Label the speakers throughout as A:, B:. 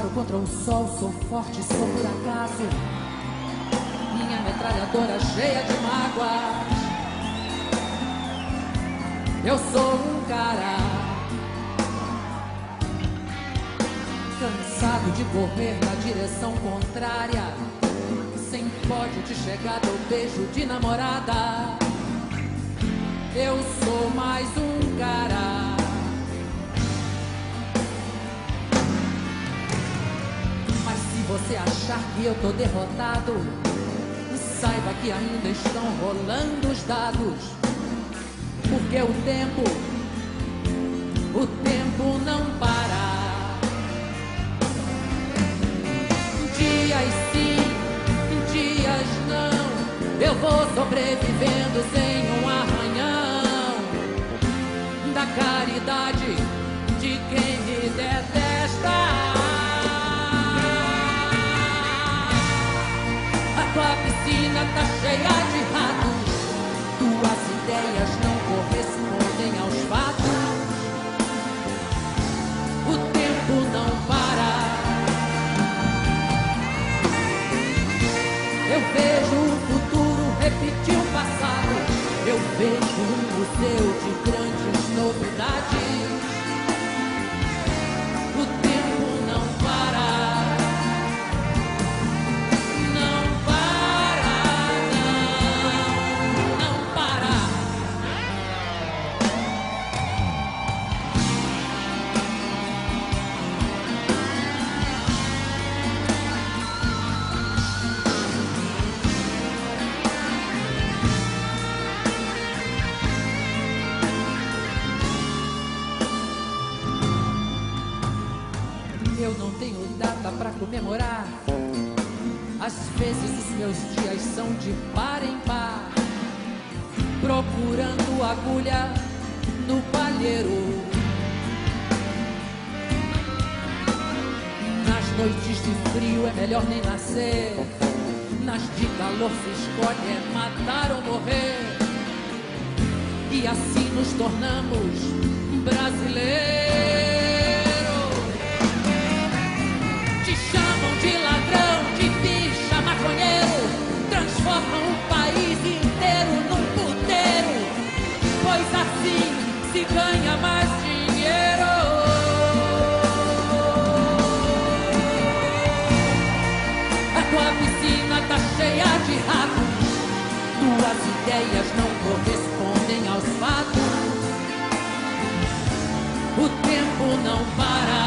A: disparo contra o sol, sou forte, sou por acaso. Minha metralhadora cheia de mágoas. Eu sou um cara cansado de correr na direção contrária, sem pódio de chegada ou beijo de namorada. Eu sou mais um cara. Mas se você achar que eu tô derrotado, saiba que ainda estão rolando os dados. Porque o tempo não para. Dias sim, dias não, eu vou sobrevivendo sem um arranhão da caridade de quem me detesta. A tua piscina tá cheia de ratos, tuas ideias não correspondem aos fatos. O tempo não para. Eu vejo o futuro repetir o passado. Eu vejo um museu de grandes novidades. O tempo não para. Não para, não para. Eu não tenho data pra comemorar. Às vezes os meus dias são de par em par, procurando agulha no palheiro. Nas noites de frio é melhor nem nascer, nas de calor se escolhe é matar ou morrer. E assim nos tornamos brasileiros. Te chamam de ladrão, de bicha, maconheiro, transformam o país inteiro num puteiro, pois assim se ganha mais dinheiro. A tua piscina tá cheia de ratos, tuas ideias não correspondem aos fatos. O tempo não para.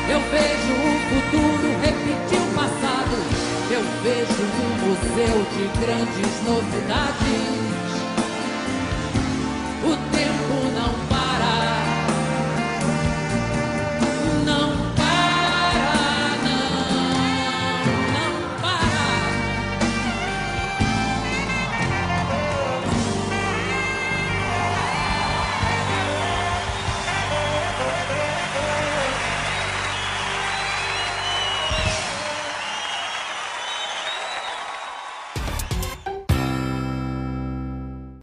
A: Eu vejo o futuro repetir o passado. Eu vejo um museu de grandes novidades. O tempo não para. Não para, não para.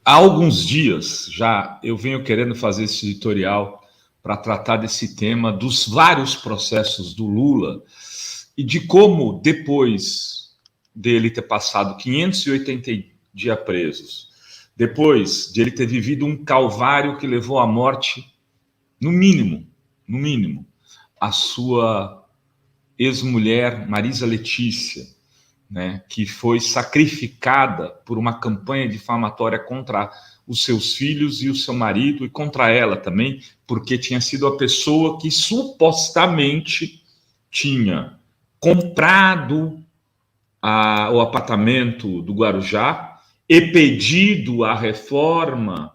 B: Há alguns dias já eu venho querendo fazer esse editorial para tratar desse tema dos vários processos do Lula e de como, depois dele ter passado 580 dias presos, depois de ele ter vivido um calvário que levou à morte, no mínimo, a sua ex-mulher Marisa Letícia, né, que foi sacrificada por uma campanha difamatória contra os seus filhos e o seu marido, e contra ela também, porque tinha sido a pessoa que supostamente tinha comprado o apartamento do Guarujá e pedido a reforma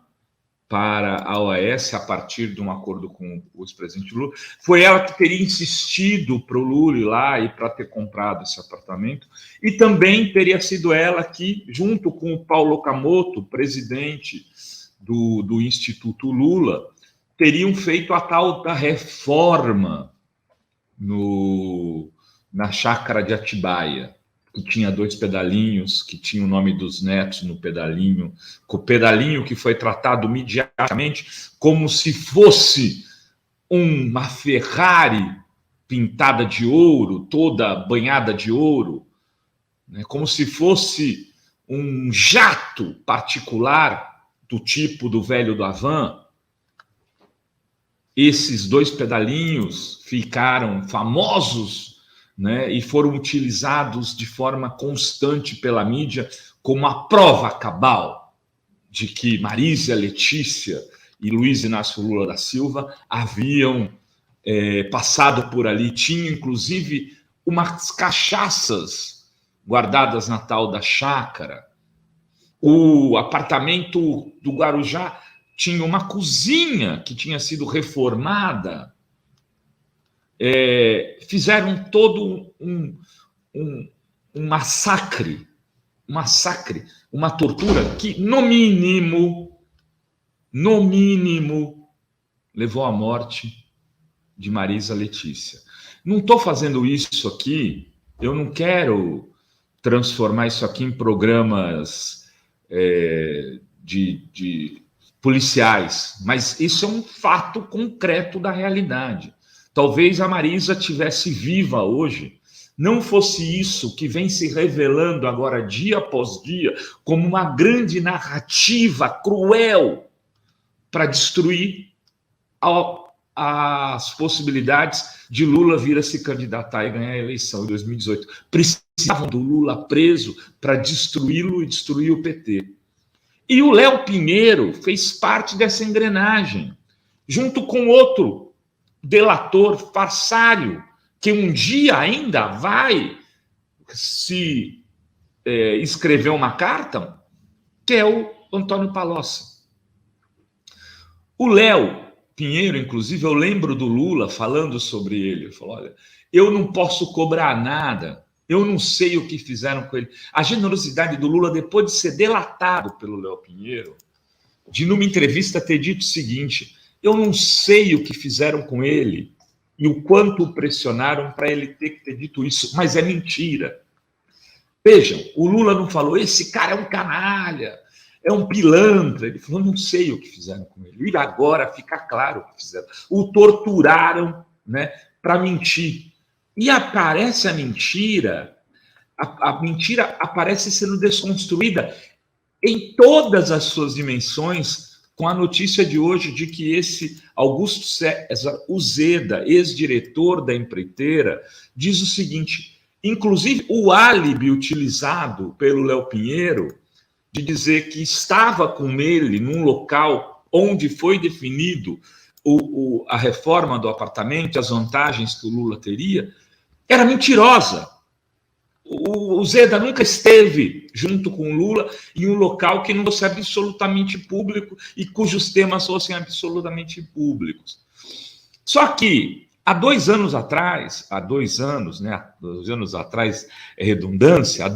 B: para a OAS a partir de um acordo com o ex-presidente Lula. Foi ela que teria insistido para o Lula ir lá e para ter comprado esse apartamento. E também teria sido ela que, junto com o Paulo Okamoto, presidente do Instituto Lula, teriam feito a tal da reforma na chácara de Atibaia, que tinha 2 pedalinhos, que tinha o nome dos netos no pedalinho, com o pedalinho que foi tratado midiaticamente como se fosse uma Ferrari pintada de ouro, toda banhada de ouro, né, como se fosse um jato particular do tipo do velho do Havan. Esses 2 pedalinhos ficaram famosos, né, e foram utilizados de forma constante pela mídia como a prova cabal de que Marisa Letícia e Luiz Inácio Lula da Silva haviam passado por ali. Tinha, inclusive, umas cachaças guardadas na tal da chácara. O apartamento do Guarujá tinha uma cozinha que tinha sido reformada. Fizeram todo um massacre, uma tortura que, no mínimo, levou à morte de Marisa Letícia. Não estou fazendo isso aqui, eu não quero transformar isso aqui em programas de policiais, mas isso é um fato concreto da realidade. Talvez a Marisa tivesse viva hoje, não fosse isso que vem se revelando agora dia após dia como uma grande narrativa cruel para destruir as possibilidades de Lula vir a se candidatar e ganhar a eleição em 2018. Precisavam do Lula preso para destruí-lo e destruir o PT. E o Léo Pinheiro fez parte dessa engrenagem, junto com outro delator farsário, que um dia ainda vai se escrever uma carta, que é o Antônio Palocci. O Léo Pinheiro, inclusive, eu lembro do Lula falando sobre ele. Ele falou: olha, eu não posso cobrar nada, eu não sei o que fizeram com ele. A generosidade do Lula, depois de ser delatado pelo Léo Pinheiro, de numa entrevista ter dito o seguinte: eu não sei o que fizeram com ele e o quanto o pressionaram para ele ter dito isso, mas é mentira. Vejam, o Lula não falou, esse cara é um canalha, é um pilantra. Ele falou, não sei o que fizeram com ele. E agora fica claro o que fizeram. O torturaram, né, para mentir. E aparece a mentira aparece sendo desconstruída em todas as suas dimensões, com a notícia de hoje de que esse Augusto César Uzeda, ex-diretor da Empreiteira, diz o seguinte, inclusive o álibi utilizado pelo Léo Pinheiro, de dizer que estava com ele num local onde foi definido a reforma do apartamento, as vantagens que o Lula teria, era mentirosa. O Zeda nunca esteve junto com o Lula em um local que não fosse absolutamente público e cujos temas fossem absolutamente públicos. Só que, há 2 anos atrás, há 2 anos atrás é redundância, há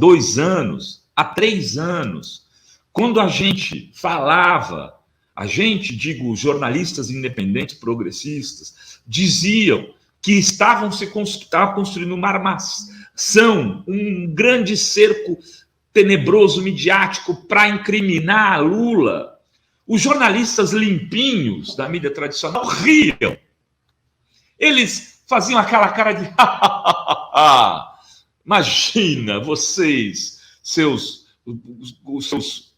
B: 3 anos, quando a gente falava, digo, jornalistas independentes, progressistas, diziam que estavam construindo uma armação, um grande cerco tenebroso, midiático, para incriminar Lula. Os jornalistas limpinhos da mídia tradicional riam. Eles faziam aquela cara de imagina, vocês, os seus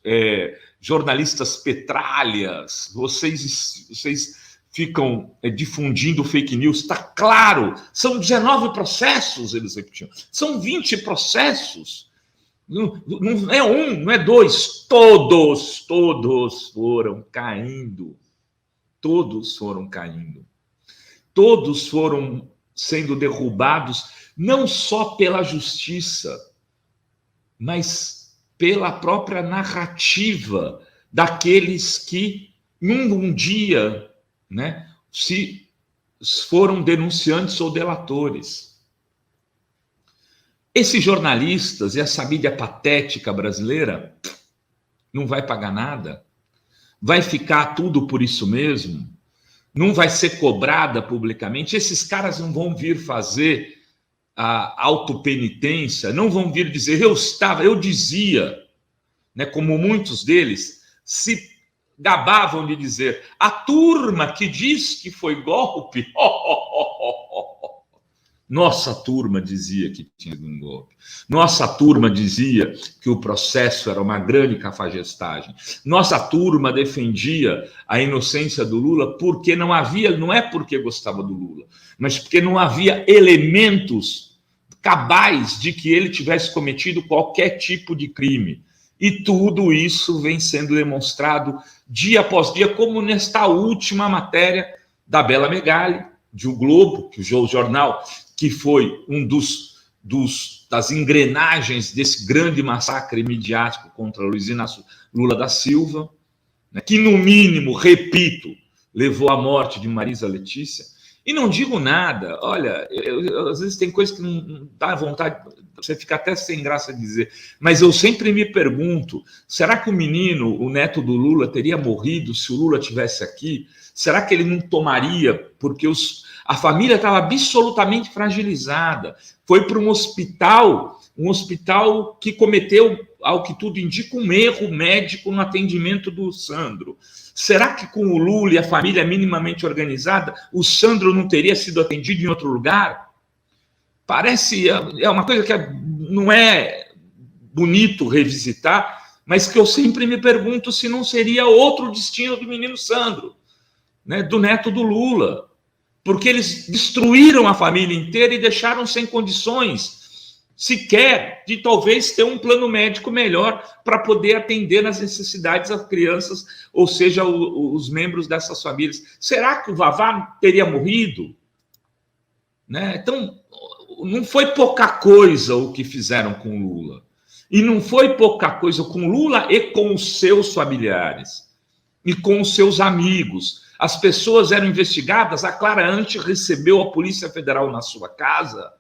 B: jornalistas petralhas, vocês ficam difundindo fake news, está claro, são 19 processos, eles repetiam, são 20 processos, não é um, não é 2, todos foram caindo, todos foram sendo derrubados, não só pela justiça, mas pela própria narrativa daqueles que, num dia, né, se foram denunciantes ou delatores. Esses jornalistas e essa mídia patética brasileira não vai pagar nada, vai ficar tudo por isso mesmo, não vai ser cobrada publicamente, esses caras não vão vir fazer a autopenitência, não vão vir dizer, eu dizia, né, como muitos deles, se gabavam de dizer: a turma que diz que foi golpe, nossa turma dizia que tinha um golpe. Nossa turma dizia que o processo era uma grande cafajestagem. Nossa turma defendia a inocência do Lula porque não é porque gostava do Lula, mas porque não havia elementos cabais de que ele tivesse cometido qualquer tipo de crime. E tudo isso vem sendo demonstrado dia após dia, como nesta última matéria da Bela Megali, de O Globo, que o jornal que foi um das engrenagens desse grande massacre midiático contra Luiz Inácio Lula da Silva, né, que, no mínimo, repito, levou à morte de Marisa Letícia. E não digo nada, olha, às vezes tem coisa que não dá vontade, você fica até sem graça de dizer, mas eu sempre me pergunto, será que o menino, o neto do Lula, teria morrido se o Lula estivesse aqui? Será que ele não tomaria, porque a família estava absolutamente fragilizada, foi para um hospital que cometeu, ao que tudo indica, um erro médico no atendimento do Sandro. Será que com o Lula e a família minimamente organizada, o Sandro não teria sido atendido em outro lugar? Parece, é uma coisa que não é bonito revisitar, mas que eu sempre me pergunto se não seria outro destino do menino Sandro, né, do neto do Lula. Porque eles destruíram a família inteira e deixaram sem condições sequer de talvez ter um plano médico melhor para poder atender nas necessidades das crianças, ou seja, os membros dessas famílias. Será que o Vavá teria morrido? Né? Então, não foi pouca coisa o que fizeram com o Lula. E não foi pouca coisa com o Lula e com os seus familiares. E com os seus amigos. As pessoas eram investigadas, a Clara Ante recebeu a Polícia Federal na sua casa,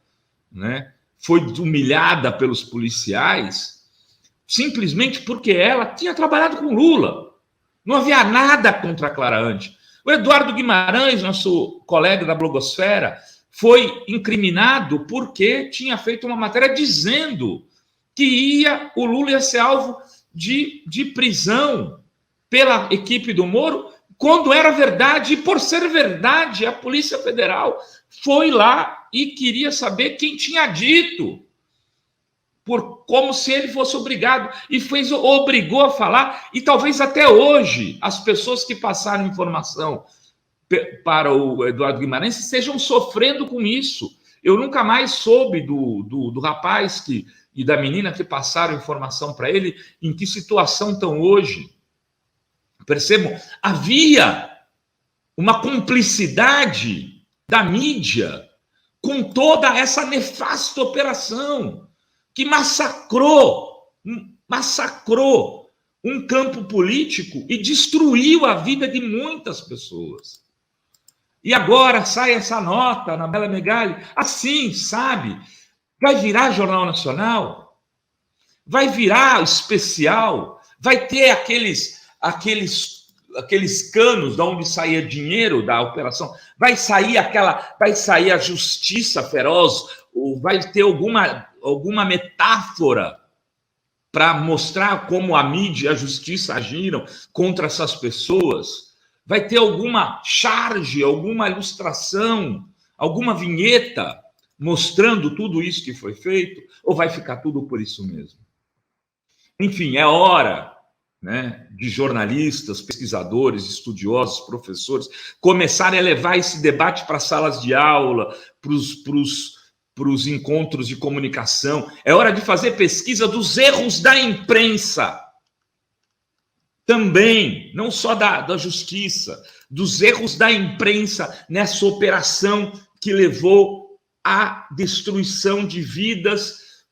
B: né? Foi humilhada pelos policiais, simplesmente porque ela tinha trabalhado com Lula. Não havia nada contra a Clara Ante. O Eduardo Guimarães, nosso colega da blogosfera, foi incriminado porque tinha feito uma matéria dizendo que o Lula ia ser alvo de prisão pela equipe do Moro, quando era verdade, e por ser verdade, a Polícia Federal foi lá e queria saber quem tinha dito, como se ele fosse obrigado, e obrigou a falar, e talvez até hoje as pessoas que passaram informação para o Eduardo Guimarães estejam sofrendo com isso. Eu nunca mais soube do rapaz e da menina que passaram informação para ele, em que situação estão hoje. Percebam, havia uma cumplicidade da mídia com toda essa nefasta operação que massacrou um campo político e destruiu a vida de muitas pessoas. E agora sai essa nota na Bela Megali, assim, sabe? Vai virar Jornal Nacional, vai virar especial, vai ter aqueles canos de onde saía dinheiro da operação, vai sair a justiça feroz, ou vai ter alguma metáfora para mostrar como a mídia e a justiça agiram contra essas pessoas, vai ter alguma charge, alguma ilustração, alguma vinheta mostrando tudo isso que foi feito, ou vai ficar tudo por isso mesmo? Enfim, é hora, né, de jornalistas, pesquisadores, estudiosos, professores, começarem a levar esse debate para as salas de aula, para os encontros de comunicação. É hora de fazer pesquisa dos erros da imprensa. Também, não só da justiça, dos erros da imprensa nessa operação que levou à destruição de vidas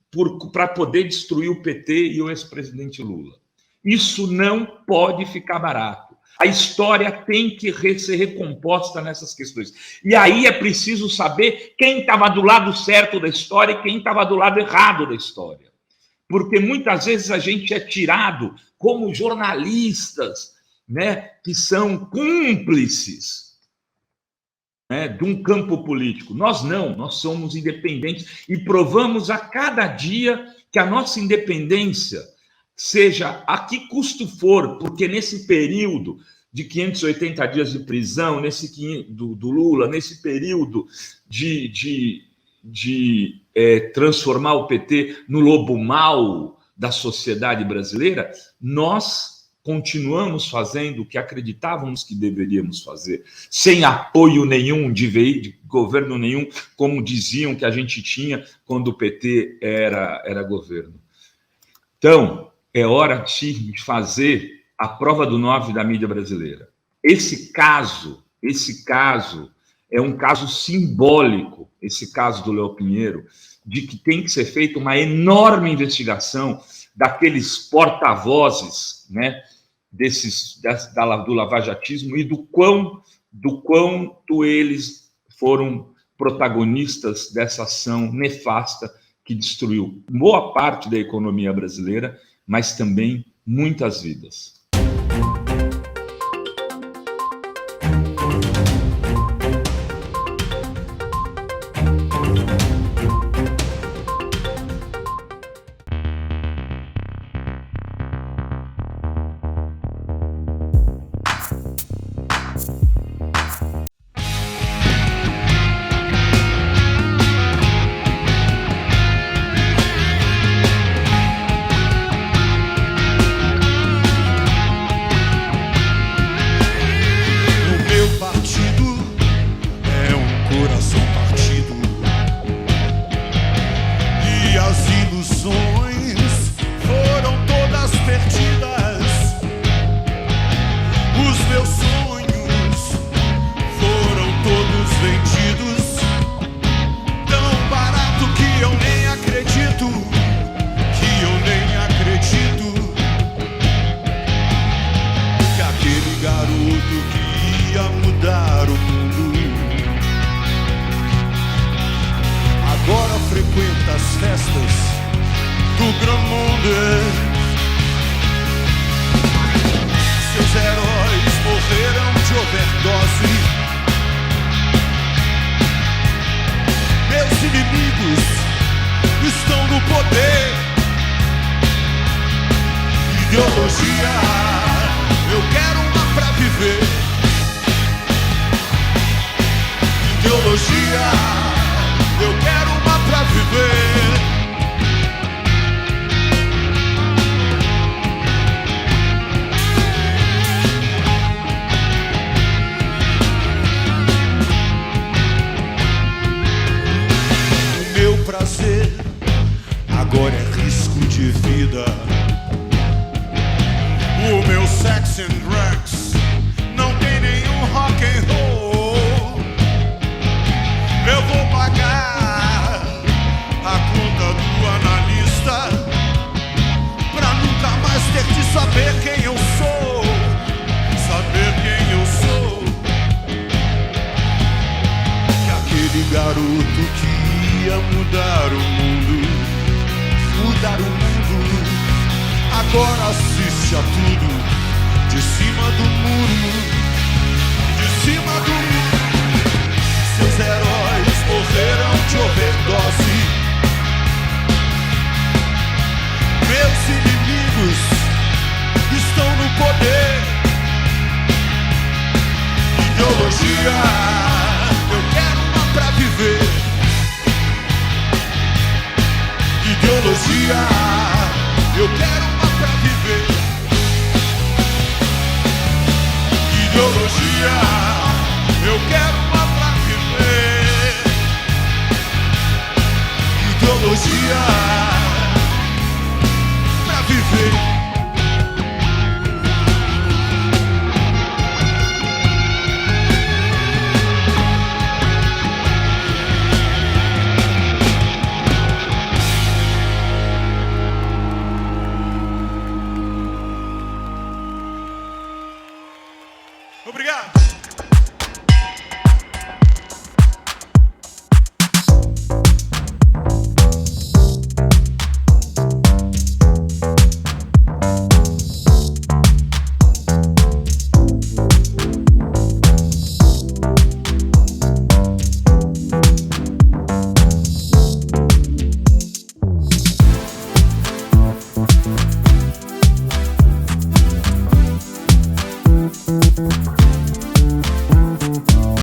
B: para poder destruir o PT e o ex-presidente Lula. Isso não pode ficar barato. A história tem que ser recomposta nessas questões. E aí é preciso saber quem estava do lado certo da história e quem estava do lado errado da história. Porque muitas vezes a gente é tirado como jornalistas, né, que são cúmplices, né, de um campo político. Nós não, nós somos independentes e provamos a cada dia que a nossa independência, seja a que custo for, porque nesse período de 580 dias de prisão, do Lula, nesse período de transformar o PT no lobo mau da sociedade brasileira, nós continuamos fazendo o que acreditávamos que deveríamos fazer, sem apoio nenhum de governo nenhum, como diziam que a gente tinha quando o PT era governo. Então, é hora de fazer a prova do 9 da mídia brasileira. Esse caso é um caso simbólico, esse caso do Léo Pinheiro, de que tem que ser feita uma enorme daqueles porta-vozes, né, do lavajatismo, e do quanto eles foram protagonistas dessa ação nefasta que destruiu boa parte da economia brasileira, mas também muitas vidas.
C: Agora é risco de vida. O meu sex and drugs não tem nenhum rock and roll. Eu vou pagar a conta do analista pra nunca mais ter que saber quem eu sou. Saber quem eu sou. Que aquele garoto que ia mudar o mundo, mudar o mundo, agora assiste a tudo de cima do muro, de cima do muro. Seus heróis morreram de overdose. Meus inimigos estão no poder. Ideologia, eu quero uma pra viver. Ideologia, eu quero uma pra viver. Ideologia, eu quero uma pra viver. Ideologia, pra viver. Obrigado.